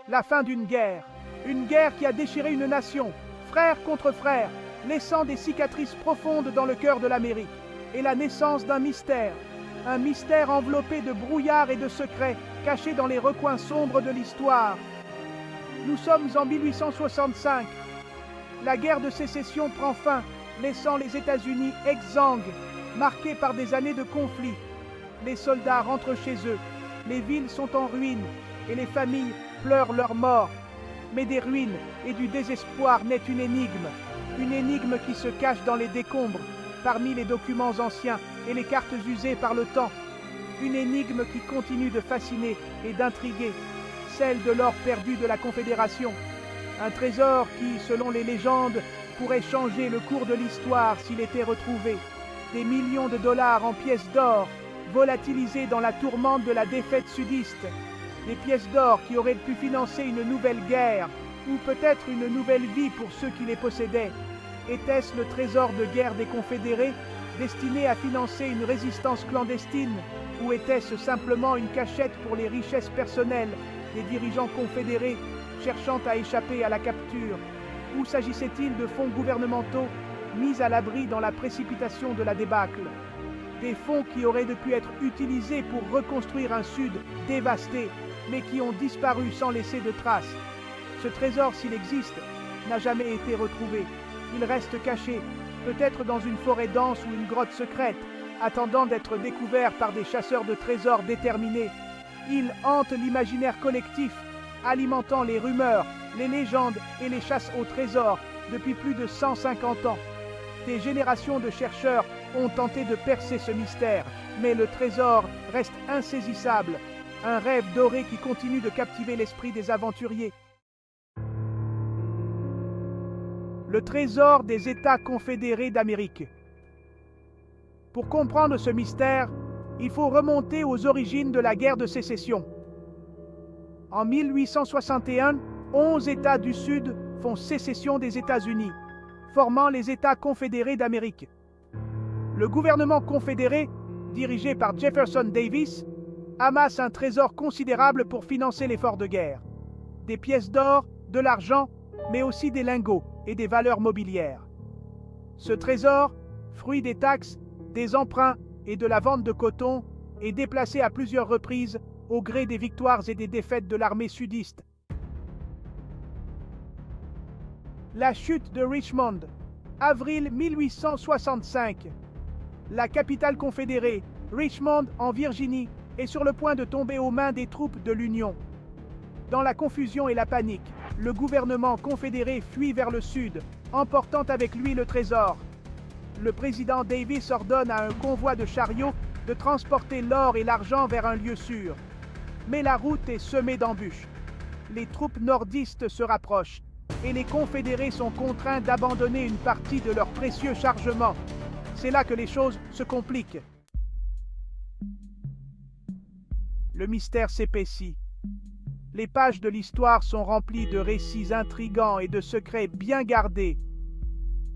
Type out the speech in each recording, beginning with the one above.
La fin d'une guerre qui a déchiré une nation, frère contre frère, laissant des cicatrices profondes dans le cœur de l'Amérique, et la naissance d'un mystère, un mystère enveloppé de brouillard et de secrets, caché dans les recoins sombres de l'histoire. Nous sommes en 1865. La guerre de sécession prend fin, laissant les États-Unis exsangues, marqués par des années de conflits. Les soldats rentrent chez eux, les villes sont en ruine, et les familles pleurent leurs morts. Mais des ruines et du désespoir naît une énigme qui se cache dans les décombres, parmi les documents anciens et les cartes usées par le temps. Une énigme qui continue de fasciner et d'intriguer, celle de l'or perdu de la Confédération. Un trésor qui, selon les légendes, pourrait changer le cours de l'histoire s'il était retrouvé. Des millions de dollars en pièces d'or, volatilisées dans la tourmente de la défaite sudiste. Des pièces d'or qui auraient pu financer une nouvelle guerre, ou peut-être une nouvelle vie pour ceux qui les possédaient. Était-ce le trésor de guerre des Confédérés, destiné à financer une résistance clandestine, ou était-ce simplement une cachette pour les richesses personnelles des dirigeants confédérés cherchant à échapper à la capture? Ou s'agissait-il de fonds gouvernementaux mis à l'abri dans la précipitation de la débâcle? Des fonds qui auraient pu être utilisés pour reconstruire un Sud dévasté, mais qui ont disparu sans laisser de traces. Ce trésor, s'il existe, n'a jamais été retrouvé. Il reste caché, peut-être dans une forêt dense ou une grotte secrète, attendant d'être découvert par des chasseurs de trésors déterminés. Il hante l'imaginaire collectif, alimentant les rumeurs, les légendes et les chasses au trésor depuis plus de 150 ans. Des générations de chercheurs ont tenté de percer ce mystère, mais le trésor reste insaisissable, un rêve doré qui continue de captiver l'esprit des aventuriers. Le trésor des États confédérés d'Amérique. Pour comprendre ce mystère, il faut remonter aux origines de la guerre de sécession. En 1861, 11 États du Sud font sécession des États-Unis, formant les États confédérés d'Amérique. Le gouvernement confédéré, dirigé par Jefferson Davis, amasse un trésor considérable pour financer l'effort de guerre. Des pièces d'or, de l'argent, mais aussi des lingots et des valeurs mobilières. Ce trésor, fruit des taxes, des emprunts et de la vente de coton, est déplacé à plusieurs reprises au gré des victoires et des défaites de l'armée sudiste. La chute de Richmond, avril 1865. La capitale confédérée, Richmond en Virginie, est sur le point de tomber aux mains des troupes de l'Union. Dans la confusion et la panique, le gouvernement confédéré fuit vers le sud, emportant avec lui le trésor. Le président Davis ordonne à un convoi de chariots de transporter l'or et l'argent vers un lieu sûr. Mais la route est semée d'embûches. Les troupes nordistes se rapprochent et les confédérés sont contraints d'abandonner une partie de leurs précieux chargements. C'est là que les choses se compliquent. Le mystère s'épaissit. Les pages de l'histoire sont remplies de récits intrigants et de secrets bien gardés.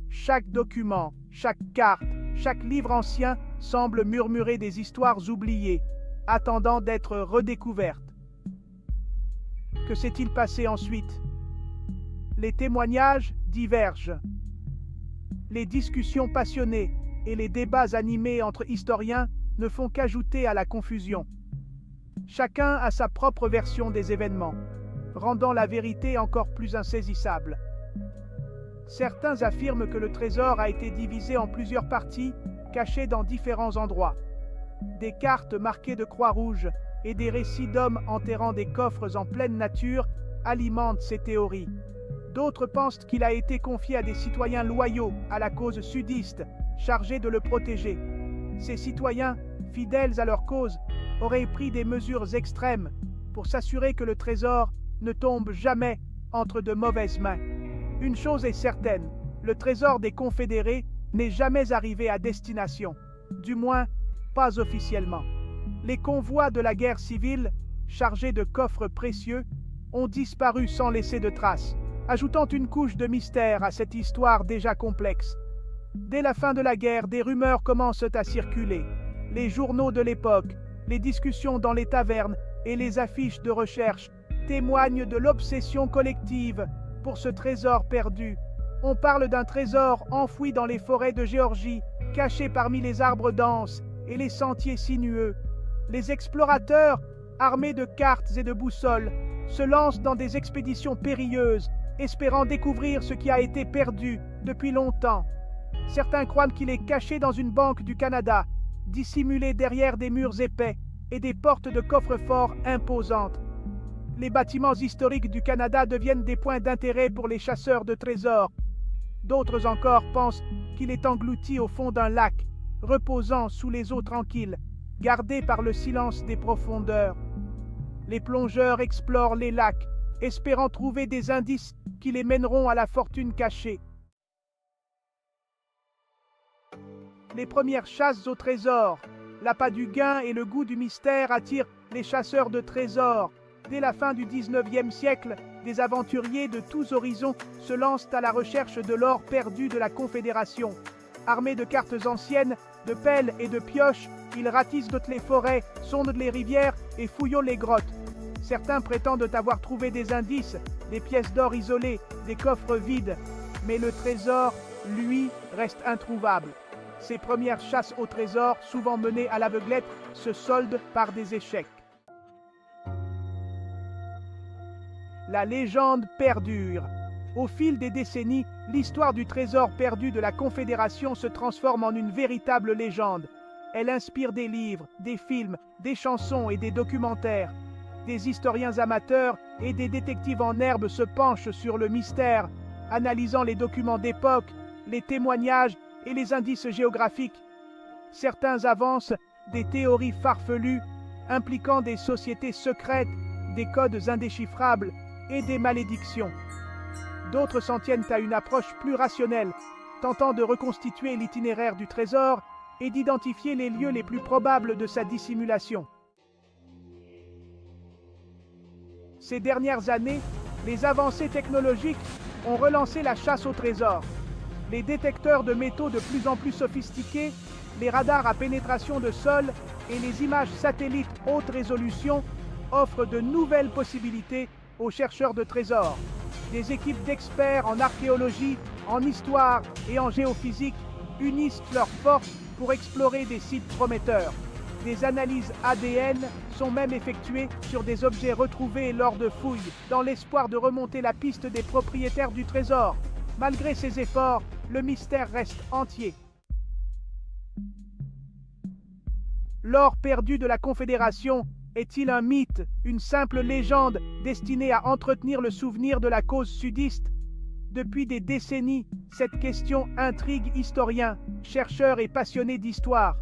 Chaque document, chaque carte, chaque livre ancien semble murmurer des histoires oubliées, attendant d'être redécouvertes. Que s'est-il passé ensuite? Les témoignages divergent. Les discussions passionnées et les débats animés entre historiens ne font qu'ajouter à la confusion. Chacun a sa propre version des événements, rendant la vérité encore plus insaisissable. Certains affirment que le trésor a été divisé en plusieurs parties, cachées dans différents endroits. Des cartes marquées de croix rouges et des récits d'hommes enterrant des coffres en pleine nature alimentent ces théories. D'autres pensent qu'il a été confié à des citoyens loyaux à la cause sudiste, chargés de le protéger. Ces citoyens, fidèles à leur cause, auraient pris des mesures extrêmes pour s'assurer que le trésor ne tombe jamais entre de mauvaises mains. Une chose est certaine, le trésor des Confédérés n'est jamais arrivé à destination, du moins pas officiellement. Les convois de la guerre civile, chargés de coffres précieux, ont disparu sans laisser de traces, ajoutant une couche de mystère à cette histoire déjà complexe. Dès la fin de la guerre, des rumeurs commencent à circuler. Les journaux de l'époque, les discussions dans les tavernes et les affiches de recherche témoigne de l'obsession collective pour ce trésor perdu. On parle d'un trésor enfoui dans les forêts de Géorgie, caché parmi les arbres denses et les sentiers sinueux. Les explorateurs, armés de cartes et de boussoles, se lancent dans des expéditions périlleuses, espérant découvrir ce qui a été perdu depuis longtemps. Certains croient qu'il est caché dans une banque du Canada, dissimulé derrière des murs épais et des portes de coffre-fort imposantes. Les bâtiments historiques du Canada deviennent des points d'intérêt pour les chasseurs de trésors. D'autres encore pensent qu'il est englouti au fond d'un lac, reposant sous les eaux tranquilles, gardé par le silence des profondeurs. Les plongeurs explorent les lacs, espérant trouver des indices qui les mèneront à la fortune cachée. Les premières chasses au trésor, l'appât du gain et le goût du mystère attirent les chasseurs de trésors. Dès la fin du XIXe siècle, des aventuriers de tous horizons se lancent à la recherche de l'or perdu de la Confédération. Armés de cartes anciennes, de pelles et de pioches, ils ratissent toutes les forêts, sondent les rivières et fouillent les grottes. Certains prétendent avoir trouvé des indices, des pièces d'or isolées, des coffres vides. Mais le trésor, lui, reste introuvable. Ces premières chasses au trésor, souvent menées à l'aveuglette, se soldent par des échecs. La légende perdure. Au fil des décennies, l'histoire du trésor perdu de la Confédération se transforme en une véritable légende. Elle inspire des livres, des films, des chansons et des documentaires. Des historiens amateurs et des détectives en herbe se penchent sur le mystère, analysant les documents d'époque, les témoignages et les indices géographiques. Certains avancent des théories farfelues impliquant des sociétés secrètes, des codes indéchiffrables et des malédictions. D'autres s'en tiennent à une approche plus rationnelle, tentant de reconstituer l'itinéraire du trésor et d'identifier les lieux les plus probables de sa dissimulation. Ces dernières années, les avancées technologiques ont relancé la chasse au trésor. Les détecteurs de métaux de plus en plus sophistiqués, les radars à pénétration de sol et les images satellites haute résolution offrent de nouvelles possibilités aux chercheurs de trésors. Des équipes d'experts en archéologie, en histoire et en géophysique unissent leurs forces pour explorer des sites prometteurs. Des analyses ADN sont même effectuées sur des objets retrouvés lors de fouilles, dans l'espoir de remonter la piste des propriétaires du trésor. Malgré ces efforts, le mystère reste entier. L'or perdu de la Confédération est-il un mythe, une simple légende destinée à entretenir le souvenir de la cause sudiste? Depuis des décennies, cette question intrigue historiens, chercheurs et passionnés d'histoire.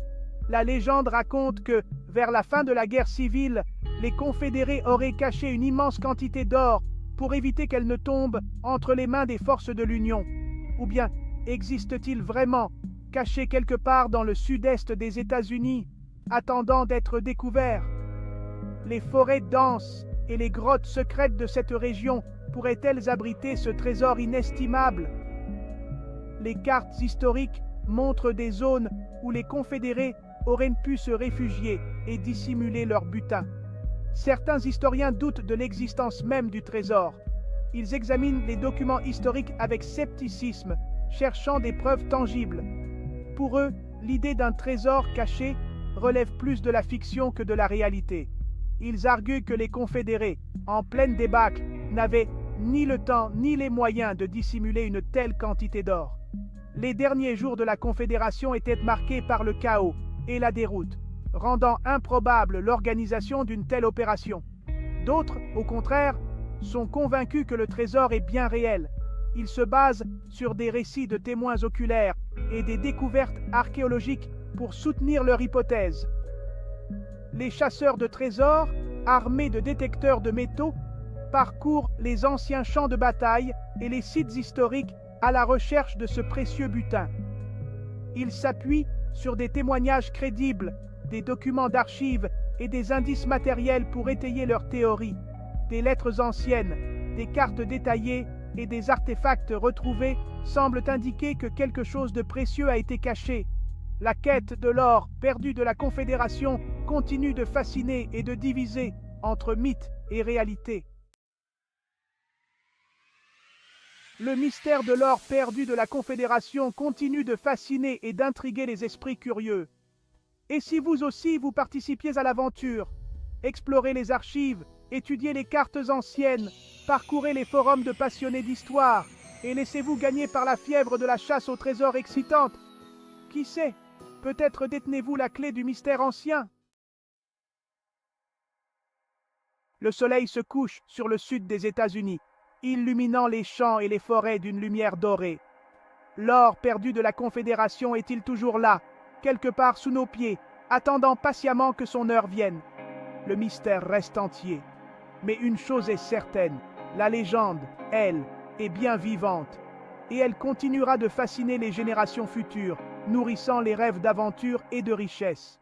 La légende raconte que, vers la fin de la guerre civile, les confédérés auraient caché une immense quantité d'or pour éviter qu'elle ne tombe entre les mains des forces de l'Union. Ou bien, existe-t-il vraiment, caché quelque part dans le sud-est des États-Unis, attendant d'être découvert? Les forêts denses et les grottes secrètes de cette région pourraient-elles abriter ce trésor inestimable? Les cartes historiques montrent des zones où les confédérés auraient pu se réfugier et dissimuler leur butin. Certains historiens doutent de l'existence même du trésor. Ils examinent les documents historiques avec scepticisme, cherchant des preuves tangibles. Pour eux, l'idée d'un trésor caché relève plus de la fiction que de la réalité. Ils arguent que les confédérés, en pleine débâcle, n'avaient ni le temps ni les moyens de dissimuler une telle quantité d'or. Les derniers jours de la Confédération étaient marqués par le chaos et la déroute, rendant improbable l'organisation d'une telle opération. D'autres, au contraire, sont convaincus que le trésor est bien réel. Ils se basent sur des récits de témoins oculaires et des découvertes archéologiques pour soutenir leur hypothèse. Les chasseurs de trésors, armés de détecteurs de métaux, parcourent les anciens champs de bataille et les sites historiques à la recherche de ce précieux butin. Ils s'appuient sur des témoignages crédibles, des documents d'archives et des indices matériels pour étayer leurs théories. Des lettres anciennes, des cartes détaillées et des artefacts retrouvés semblent indiquer que quelque chose de précieux a été caché. La quête de l'or perdu de la Confédération continue de fasciner et de diviser entre mythe et réalité. Le mystère de l'or perdu de la Confédération continue de fasciner et d'intriguer les esprits curieux. Et si vous aussi vous participiez à l'aventure, explorez les archives, étudiez les cartes anciennes, parcourez les forums de passionnés d'histoire, et laissez-vous gagner par la fièvre de la chasse aux trésors excitante. Qui sait, peut-être détenez-vous la clé du mystère ancien. Le soleil se couche sur le sud des États-Unis, illuminant les champs et les forêts d'une lumière dorée. L'or perdu de la Confédération est-il toujours là, quelque part sous nos pieds, attendant patiemment que son heure vienne? Le mystère reste entier. Mais une chose est certaine, la légende, elle, est bien vivante. Et elle continuera de fasciner les générations futures, nourrissant les rêves d'aventure et de richesse.